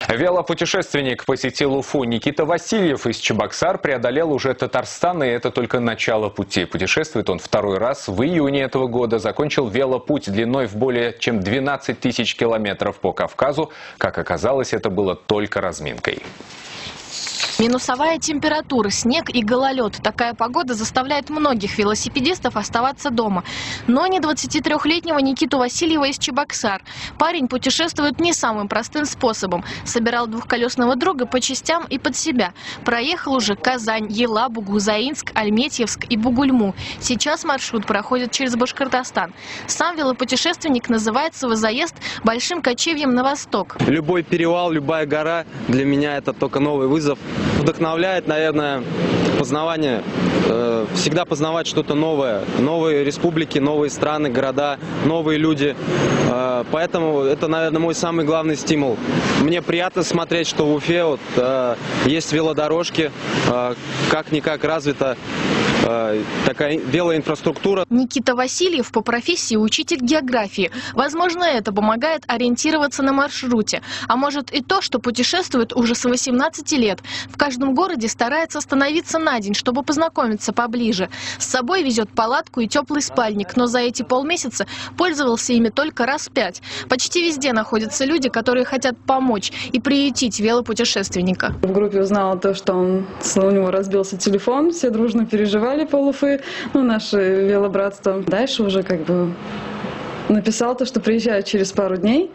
Велопутешественник посетил Уфу. Никита Васильев из Чебоксар преодолел уже Татарстан, и это только начало пути. Путешествует он второй раз. В июне этого года закончил велопуть длиной в более чем 12 тысяч километров по Кавказу. Как оказалось, это было только разминкой. Минусовая температура, снег и гололед. Такая погода заставляет многих велосипедистов оставаться дома. Но не 23-летнего Никиту Васильева из Чебоксар. Парень путешествует не самым простым способом. Собирал двухколесного друга по частям и под себя. Проехал уже Казань, Елабугу, Заинск, Альметьевск и Бугульму. Сейчас маршрут проходит через Башкортостан. Сам велопутешественник называет свой заезд большим кочевьем на восток. Любой перевал, любая гора для меня это только новый вызов. Вдохновляет, наверное, познавание. Всегда познавать что-то новое. Новые республики, новые страны, города, новые люди. Поэтому это, наверное, мой самый главный стимул. Мне приятно смотреть, что в Уфе вот, есть велодорожки, как-никак развита такая велоинфраструктура. Никита Васильев по профессии учитель географии. Возможно, это помогает ориентироваться на маршруте. А может и то, что путешествует уже с 18 лет. В каждом городе старается остановиться на день, чтобы познакомиться поближе. С собой везет палатку и теплый спальник, но за эти полмесяца пользовался ими только раз 5. Почти везде находятся люди, которые хотят помочь и приютить велопутешественника. В группе узнала то, что у него разбился телефон, все дружно переживали пол Уфы, наше велобратство. Дальше уже написал то, что приезжает через пару дней.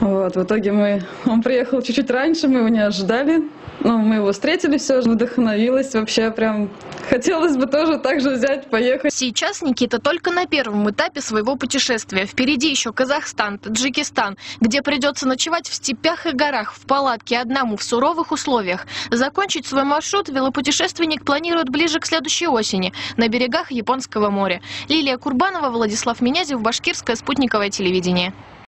Вот, в итоге он приехал чуть-чуть раньше, мы его не ожидали. Мы его встретили, все, вдохновилась, вообще прям хотелось бы тоже так же взять, поехать. Сейчас Никита только на первом этапе своего путешествия. Впереди еще Казахстан, Таджикистан, где придется ночевать в степях и горах, в палатке одному, в суровых условиях. Закончить свой маршрут велопутешественник планирует ближе к следующей осени, на берегах Японского моря. Лилия Курбанова, Владислав Минязев, Башкирское спутниковое телевидение.